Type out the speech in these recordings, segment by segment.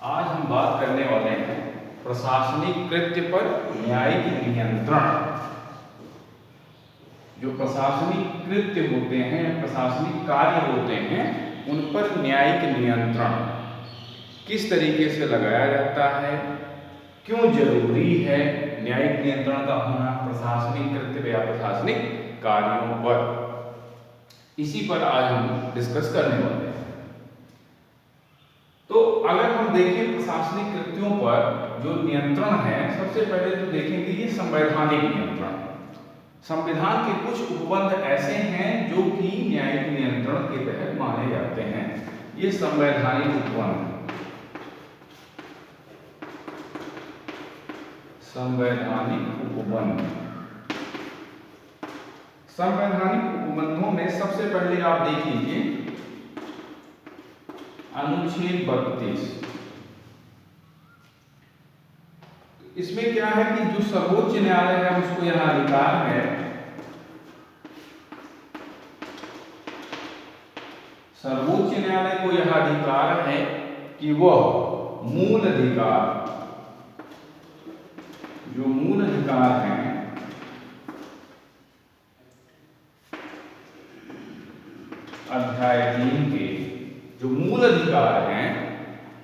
आज हम बात करने वाले हैं प्रशासनिक कृत्य पर न्यायिक नियंत्रण। जो प्रशासनिक कृत्य होते हैं, प्रशासनिक कार्य होते हैं, उन पर न्यायिक नियंत्रण किस तरीके से लगाया जाता है, क्यों जरूरी है न्यायिक नियंत्रण का होना प्रशासनिक कृत्य या प्रशासनिक कार्यों पर, इसी पर आज हम डिस्कस करने वाले हैं। तो अगर हम देखें प्रशासनिक कृत्यों पर जो नियंत्रण है, सबसे पहले तो देखेंगे ये संवैधानिक नियंत्रण। संविधान के कुछ उपबंध ऐसे हैं जो कि न्यायिक नियंत्रण के तहत माने जाते हैं। ये संवैधानिक उपबंध, संवैधानिक उपबंध, संवैधानिक उपबंधों में सबसे पहले आप देखिए अनुच्छेद 32। इसमें क्या है कि जो सर्वोच्च न्यायालय है उसको यहां अधिकार है, सर्वोच्च न्यायालय को यह अधिकार है कि वह मूल अधिकार, जो मूल अधिकार हैं, अध्याय 3 के जो मूल अधिकार हैं,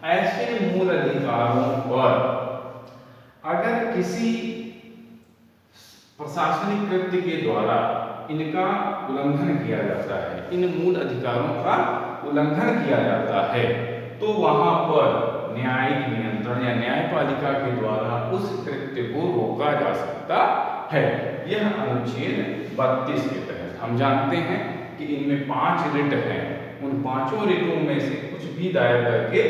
ऐसे मूल अधिकारों पर अगर किसी प्रशासनिक कृत्य के द्वारा इनका उल्लंघन किया जाता है, इन मूल अधिकारों का उल्लंघन किया जाता है, तो वहां पर न्यायिक नियंत्रण या न्यायपालिका के द्वारा उस कृत्य को रोका जा सकता है। यह अनुच्छेद 32 के तहत हम जानते हैं कि इनमें 5 रिट हैं। उन 5 रिटों में से कुछ भी दायर करके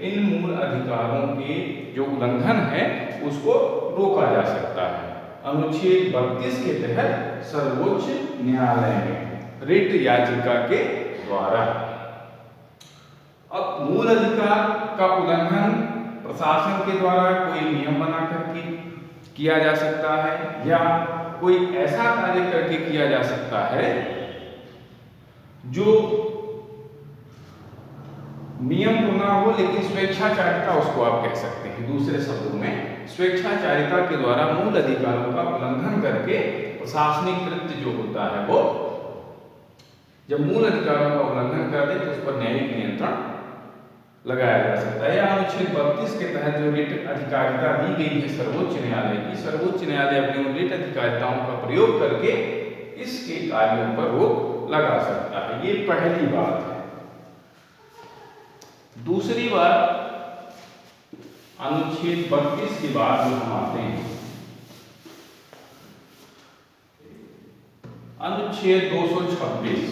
इन मूल अधिकारों के जो उल्लंघन है उसको रोका जा सकता है। अनुच्छेद 32 के तहत सर्वोच्च न्यायालय में रिट याचिका के द्वारा। अब मूल अधिकार का उल्लंघन प्रशासन के द्वारा कोई नियम बनाकर के किया जा सकता है, या कोई ऐसा कार्य करके किया जा सकता है जो नियम तो ना हो लेकिन स्वेच्छाचारिता उसको आप कह सकते हैं। दूसरे शब्दों में स्वेच्छाचारिता के द्वारा मूल अधिकारों का उल्लंघन करके प्रशासनिक कृत्य जो होता है वो जब मूल अधिकारों का उल्लंघन कर दे तो उस पर न्यायिक नियंत्रण लगाया जा सकता है। अनुच्छेद 32 के तहत जो रिट अधिकारिता दी गई है सर्वोच्च न्यायालय की, सर्वोच्च न्यायालय अपनी उन रिट अधिकारिताओं का प्रयोग करके इसके कार्यों पर रोक लगा सकता है। ये पहली बात है। दूसरी बात, अनुच्छेद 32 के बाद जो हम आते हैं अनुच्छेद 226।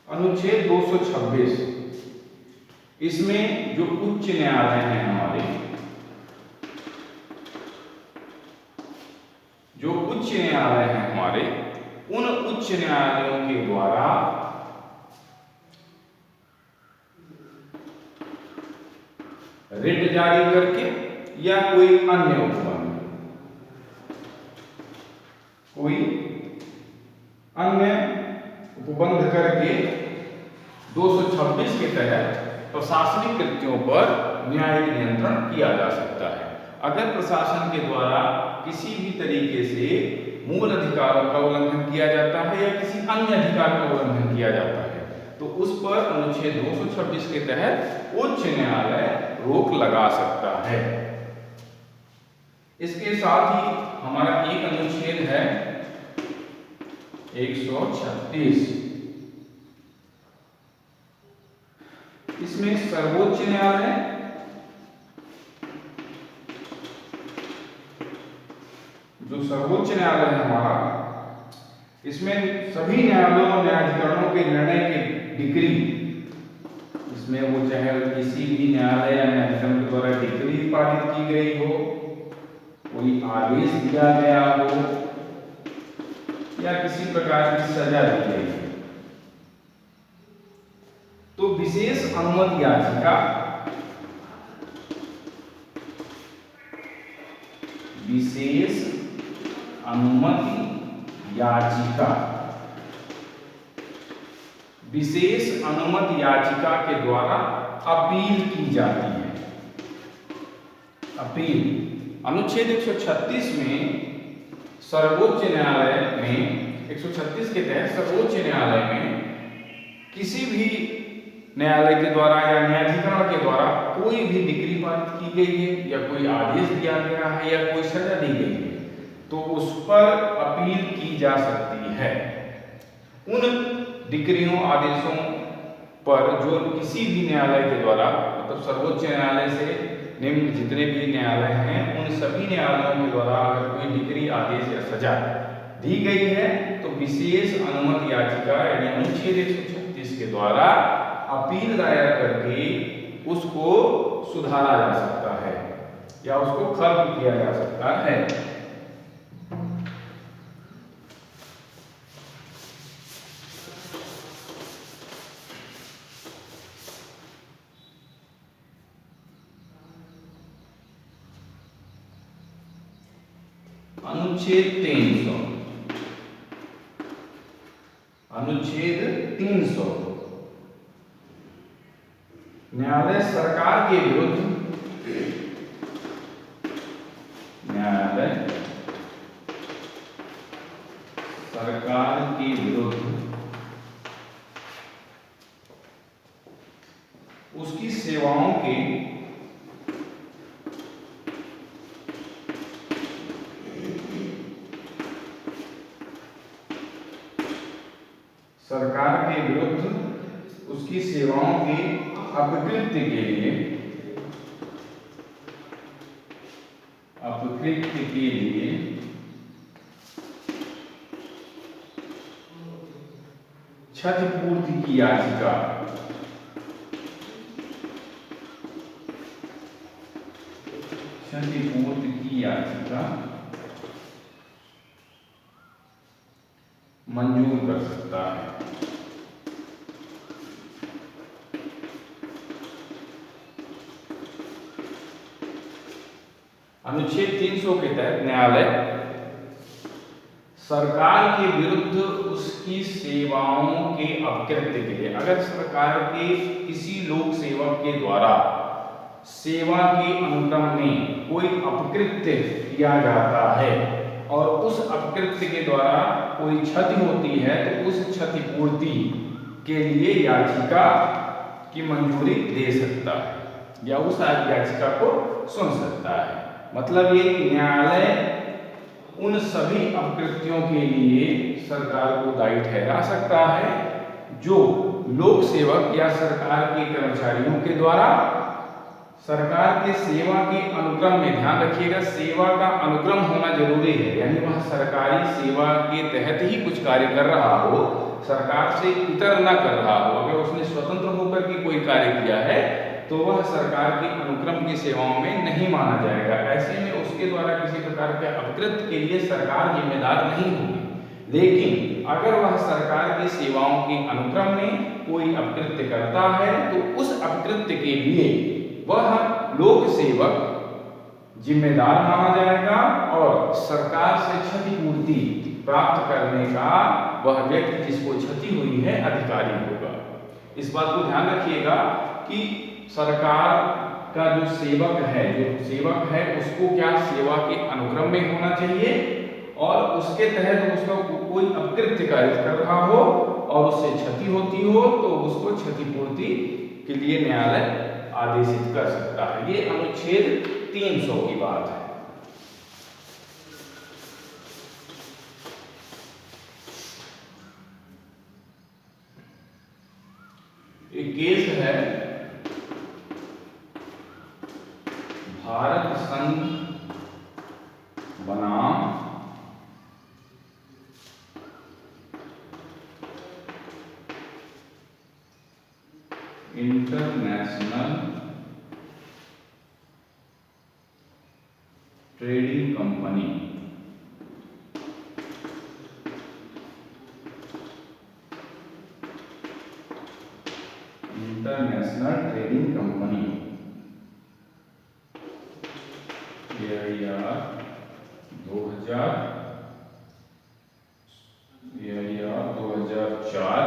अनुच्छेद 226 इसमें जो उच्च न्यायालय हैं हमारे, जो उच्च न्यायालय हैं हमारे, उन उच्च न्यायालयों के द्वारा रिट जारी करके या कोई अन्य उपबंध, कोई अन्य उपबंध करके 226 के तहत प्रशासनिक कृत्यों पर न्यायिक नियंत्रण किया जा सकता है। अगर प्रशासन के द्वारा किसी भी तरीके से मूल अधिकारों का उल्लंघन किया जाता है या किसी अन्य अधिकार का उल्लंघन किया जाता है तो उस पर अनुच्छेद 226 के तहत उच्च न्यायालय रोक लगा सकता है। इसके साथ ही हमारा एक अनुच्छेद है 136। इसमें सर्वोच्च न्यायालय, जो सर्वोच्च न्यायालय है हमारा, इसमें सभी न्यायालयों और न्यायाधिकरणों के निर्णय की डिक्री, इसमें वो चाहे किसी भी न्यायालय या न्यायाधिकरण के द्वारा डिक्री पारित की गई हो, कोई आदेश दिया गया हो या किसी प्रकार की सजा दी गई हो, तो विशेष अनुमति याचिका, विशेष अनुमति याचिका विशेष अनुमति याचिका के द्वारा अपील की जाती है। अपील अनुच्छेद 136 में सर्वोच्च न्यायालय में 136 के तहत सर्वोच्च न्यायालय में किसी भी न्यायालय के द्वारा या न्यायाधिकरण के द्वारा कोई भी डिक्री पारित की गई है या कोई आदेश दिया गया है या कोई सजा दी गई है तो उस पर अपील की जा सकती है। उन डिक्रियों आदेशों पर जो किसी भी न्यायालय के द्वारा मतलब सर्वोच्च न्यायालय से निम्न जितने भी न्यायालय हैं उन सभी न्यायालयों के द्वारा अगर कोई डिक्री आदेश या सजा दी गई है तो विशेष अनुमति याचिका यानी अनुच्छेद 136 के द्वारा अपील दायर करके उसको सुधारा जा सकता है या उसको खत्म किया जा सकता है। अनुच्छेद 300 न्यायालय सरकार के विरुद्ध उसकी सेवाओं के अपकृत्य के लिए क्षतिपूर्ति की याचिका मंजूर कर सकता है। अनुच्छेद 300 के तहत न्यायालय सरकार के विरुद्ध उसकी सेवाओं के अपकृत्य के लिए अगर सरकार के किसी लोक सेवक के द्वारा सेवा के अनुक्रम में कोई अपकृत्य किया जाता है और उस अपकृत्य के द्वारा कोई क्षति होती है तो उस क्षतिपूर्ति के लिए याचिका की मंजूरी दे सकता है या उस याचिका को सुन सकता है। मतलब ये कि न्यायालय उन सभी अपकृत्यों के लिए सरकार को दायी ठहरा सकता है जो लोक सेवक या सरकार के कर्मचारियों के द्वारा सरकार के सेवा के अनुक्रम में, ध्यान रखिएगा सेवा का अनुक्रम होना जरूरी है, यानी वह सरकारी सेवा के तहत ही कुछ कार्य कर रहा हो, सरकार से इतर न कर रहा हो। अगर उसने स्वतंत्र होकर के कोई कार्य किया है तो वह सरकार के अनुक्रम की सेवाओं में नहीं माना जाएगा। ऐसे में उसके द्वारा किसी प्रकार के अपकृत्य के लिए सरकार जिम्मेदार नहीं होगी। लेकिन अगर वह सरकार की सेवाओं के अनुक्रम में कोई अपकृत्य करता है तो उस अपकृत्य के लिए वह लोक सेवक जिम्मेदार माना जाएगा और सरकार से क्षतिपूर्ति प्राप्त करने का वह व्यक्ति जिसको क्षति हुई है अधिकारी होगा। इस बात को ध्यान रखिएगा कि सरकार का जो सेवक है उसको क्या सेवा के अनुक्रम में होना चाहिए और उसके तहत उसका कोई अपकृत्य कार्य कर रहा हो और उससे क्षति होती हो तो उसको क्षतिपूर्ति के लिए न्यायालय आदेशित कर सकता है। ये अनुच्छेद 300 की बात है। एक केस है भारत संघ बनाम international trading company. International trading company AIR 2004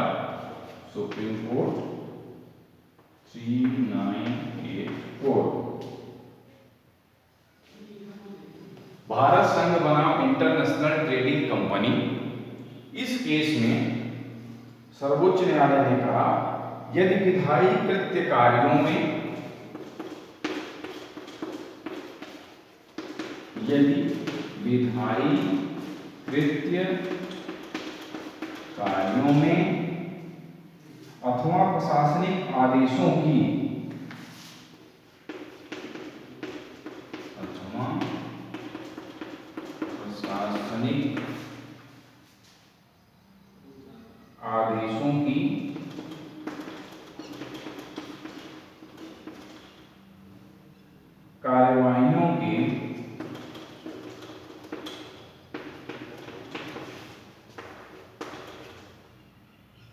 supreme court 3984। Bharat संघ बनाम इंटरनेशनल ट्रेडिंग कंपनी, इस केस में सर्वोच्च न्यायालय ने कहा यदि विधायी कृत्य कार्यों में अथवा प्रशासनिक आदेशों की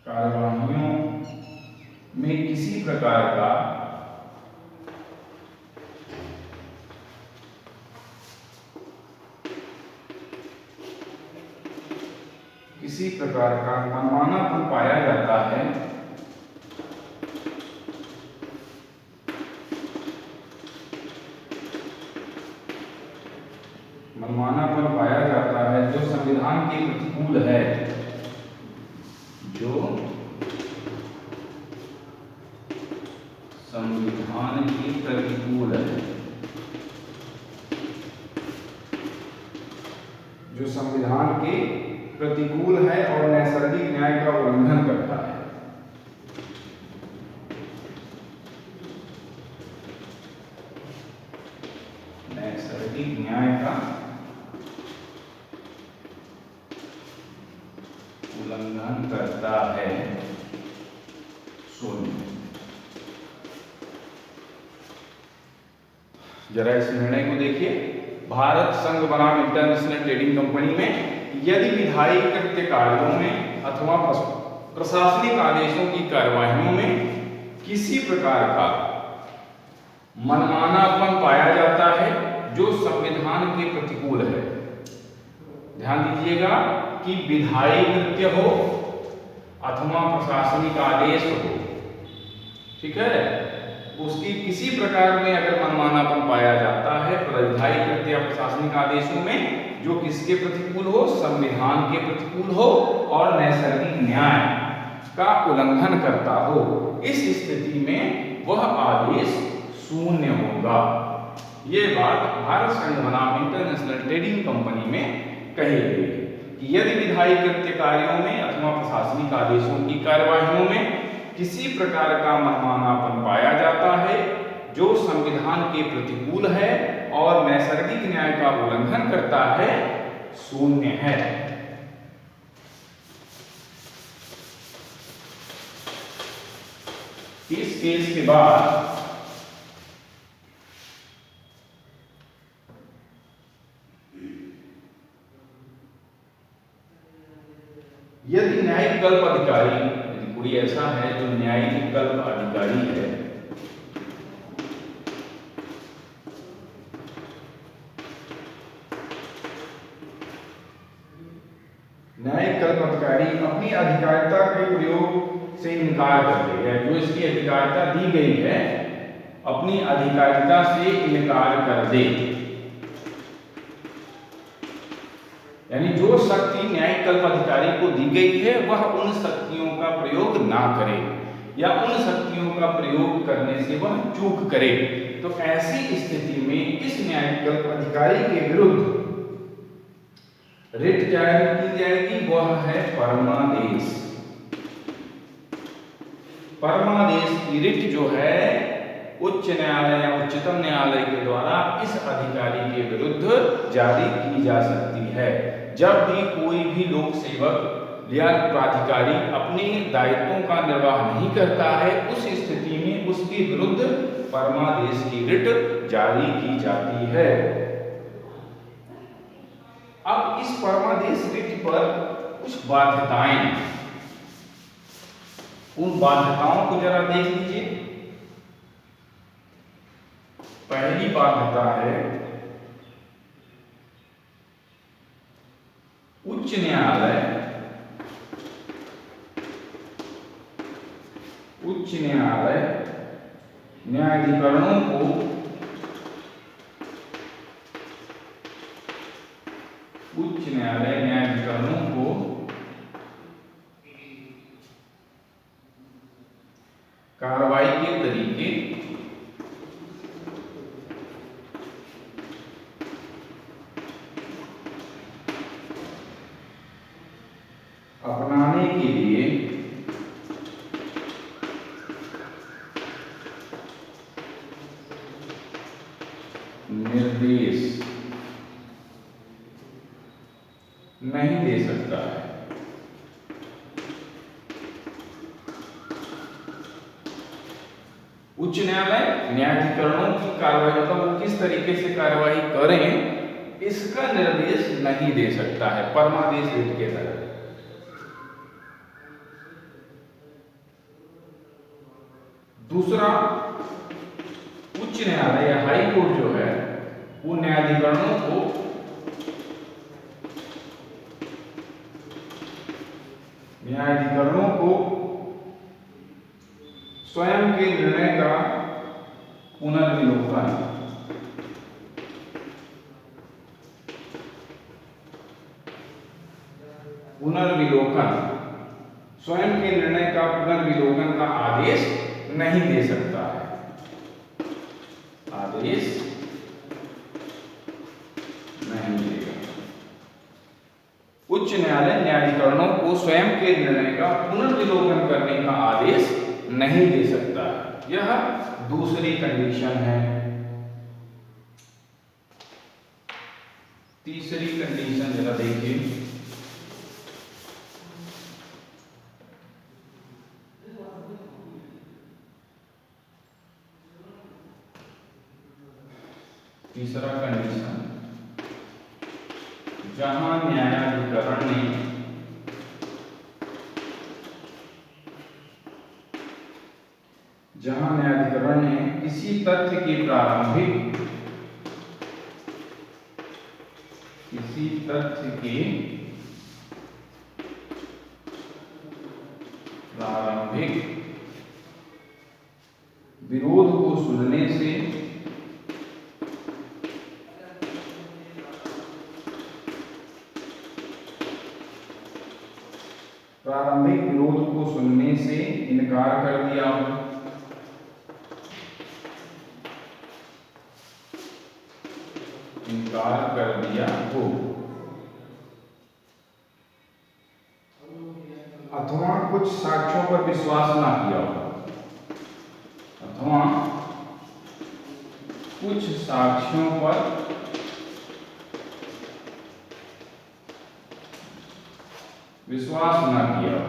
कार्यवाहियों में किसी प्रकार का मनमानापन पाया जाता है, जो संविधान के प्रतिकूल है, जो संविधान के प्रतिकूल है और नैसर्गिक न्याय का उल्लंघन करता है। नैसर्गिक न्याय का उल्लंघन करता है। जरा इस निर्णय को देखिए। भारत संघ बनाम इंटरनेशनल ट्रेडिंग कंपनी में यदि विधायी कृत्य कार्यों में अथवा प्रशासनिक आदेशों की कार्यवाहियों में किसी प्रकार का मनमानापन पाया जाता है जो संविधान के प्रतिकूल है। ध्यान दीजिएगा कि विधायी कृत्य हो अथवा प्रशासनिक आदेश हो, ठीक है, उसकी किसी प्रकार में अगर मनमानापन पाया जाता है विधायी कृत्य या प्रशासनिक आदेशों में जो किसके प्रतिकूल हो, संविधान के प्रतिकूल हो और नैसर्गिक न्याय का उल्लंघन करता हो, इस स्थिति में वह आदेश शून्य होगा। ये बात भारत संघ बनाम इंटरनेशनल ट्रेडिंग कंपनी में कही गई कि यदि विधायी कृत्य कार्यों में अथवा प्रशासनिक आदेशों की कार्यवाहियों में किसी प्रकार का मनमानापन पाया जाता है जो संविधान के प्रतिकूल है और नैसर्गिक न्याय का उल्लंघन करता है, शून्य है। इस केस के बाद यदि न्यायिक कल्प अधिकारी, कोई ऐसा है जो न्यायिक कल्प अधिकारी है, न्यायिक कल्प अधिकारी अपनी अधिकारिता के प्रयोग से इनकार कर दे, जो इसकी अधिकारिता दी गई है अपनी अधिकारिता से इनकार कर दे, यानी जो शक्ति न्यायिक कल्प अधिकारी को दी गई है वह उन शक्तियों का प्रयोग ना करे या उन शक्तियों का प्रयोग करने से वह चूक करे, तो ऐसी स्थिति में इस न्यायिक कल्प अधिकारी के विरुद्ध रिट जारी की जाएगी, वह है परमादेश। परमादेश की रिट जो है उच्च न्यायालय या उच्चतम न्यायालय के द्वारा इस अधिकारी के विरुद्ध जारी की जा सकती है। जब भी कोई भी लोक सेवक या प्राधिकारी अपने दायित्वों का निर्वाह नहीं करता है, उस स्थिति में उसके विरुद्ध परमादेश की रिट जारी की जाती है। अब इस परमादेश रिट पर कुछ बाध्यताएं, उन बाध्यताओं को जरा देख लीजिए। पहली बाध्यता है उच्च न्यायालय उच्च न्यायालय न्यायाधिकरणों को उच्च न्यायालय न्यायाधिकरणों को कार्रवाई के तरीके अपनाने के लिए निर्देश नहीं दे सकता है। उच्च न्यायालय न्यायाधिकरणों की कार्रवाई मतलब वो किस तरीके से कार्रवाई करें इसका निर्देश नहीं दे सकता है परमादेश रिट के तहत। दूसरा, उच्च न्यायालय या हाई कोर्ट जो है वो न्यायाधिकरणों को स्वयं के निर्णय का पुनर्विलोकन स्वयं के निर्णय का पुनर्विलोकन का आदेश नहीं दे सकता है। आदेश नहीं देगा। उच्च न्यायालय न्यायाधिकरणों को स्वयं के निर्णय का पुनर्विलोकन करने का आदेश नहीं दे सकता है। यह दूसरी कंडीशन है। तीसरी कंडीशन जरा देखिए। तीसरा कंडीशन, जहां न्यायाधिकरण ने किसी तथ्य की प्रारंभिक विरोध को सुनने से इनकार कर दिया हो अथवा कुछ साक्ष्यों पर विश्वास ना किया हो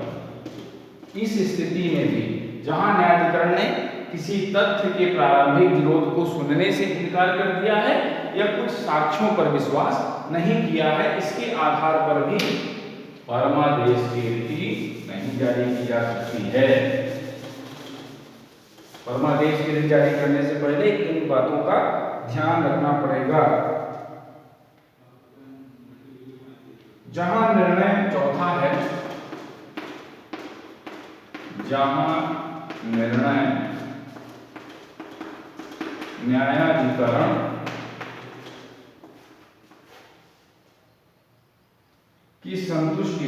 इस स्थिति में भी जहां न्यायाधिकरण ने किसी तथ्य के प्रारंभिक विरोध को सुनने से इनकार कर दिया है या कुछ साक्ष्यों पर विश्वास नहीं किया है, इसके आधार पर भी परमादेश की रीति नहीं जारी की जा सकती है। परमादेश की रीति जारी करने से पहले इन बातों का ध्यान रखना पड़ेगा। जहां निर्णय चौथा है, जहां निर्णय न्यायाधिकरण की संतुष्टि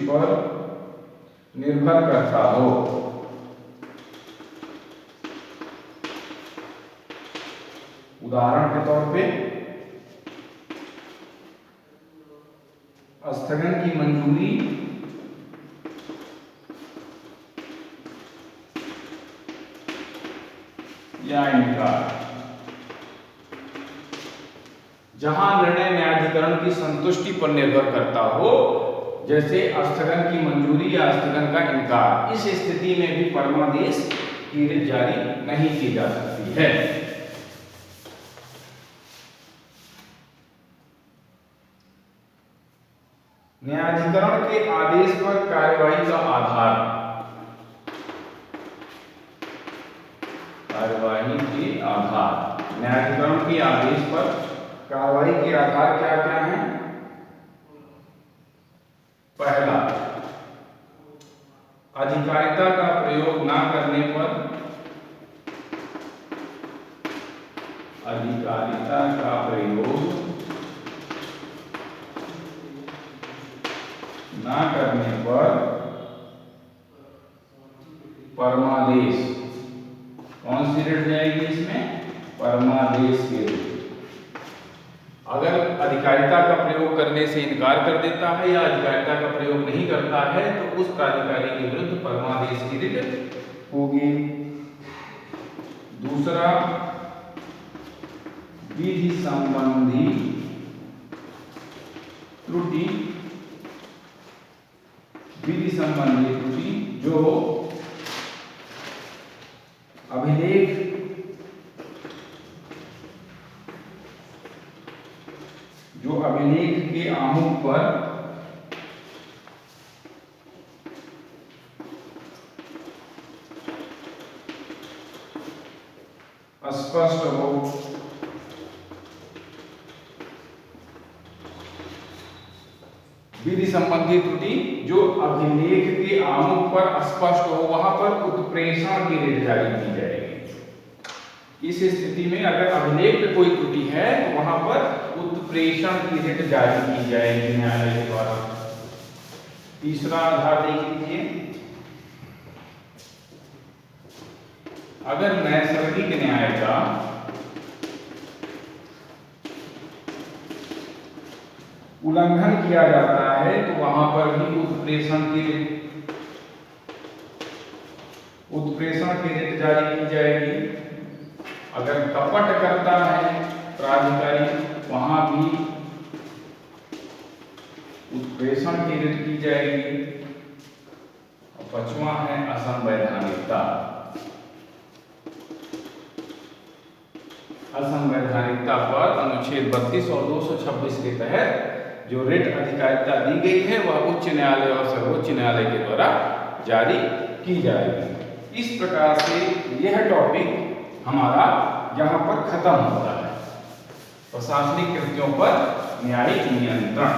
पर निर्भर करता हो। उदाहरण के तौर पे स्थगन की मंजूरी या इनकार। जहां निर्णय न्यायाधिकरण की संतुष्टि पर निर्भर करता हो, जैसे स्थगन की मंजूरी या स्थगन का इनकार, इस स्थिति में भी परमादेश की रीत जारी नहीं की जा सकती है। न्यायाधिकरण के आदेश पर कार्यवाही का आधार, न्यायाधिकरण के आदेश पर कार्रवाई के आधार क्या क्या हैं? पहला, अधिकारिता का प्रयोग ना करने पर, अधिकारिता का प्रयोग ना करने पर परमादेश। कौन सी रिट जाएगी इसमें? परमादेश की रिट। अगर अधिकारिता का प्रयोग करने से इनकार कर देता है या अधिकारिता का प्रयोग नहीं करता है तो उस प्राधिकारी के विरुद्ध परमादेश की रिट होगी। दूसरा, विधि संबंधी त्रुटि, विधि संबंधी त्रुटि जो अभिलेख के आमुख पर स्पष्ट हो, विधि संबंधी त्रुटि जो अभिलेख के आमुख पर स्पष्ट हो, वहां पर उत्प्रेषण की रिट जारी की जाएगी। इस स्थिति में अगर अभिलेख पे कोई त्रुटि है तो वहां पर उत्प्रेषण की रिट जारी की जाएगी न्यायालय के द्वारा। तीसरा आधार देख लीजिए, अगर नैसर्गिक न्याय का उल्लंघन किया जाता है तो वहां पर भी उत्प्रेषण की रिट जारी की जाएगी। अगर कपट करता है प्राधिकारी, वहां भी उत्प्रेषण की रिट की जाएगी। और पांचवा है असंवैधानिकता। असंवैधानिकता पर अनुच्छेद 32 और 226 के तहत जो रिट अधिकारिता दी गई है वह उच्च न्यायालय और सर्वोच्च न्यायालय के द्वारा जारी की जाएगी। इस प्रकार से यह टॉपिक हमारा यहाँ पर खत्म होता है। प्रशासनिक कृत्यों पर न्यायिक नियंत्रण।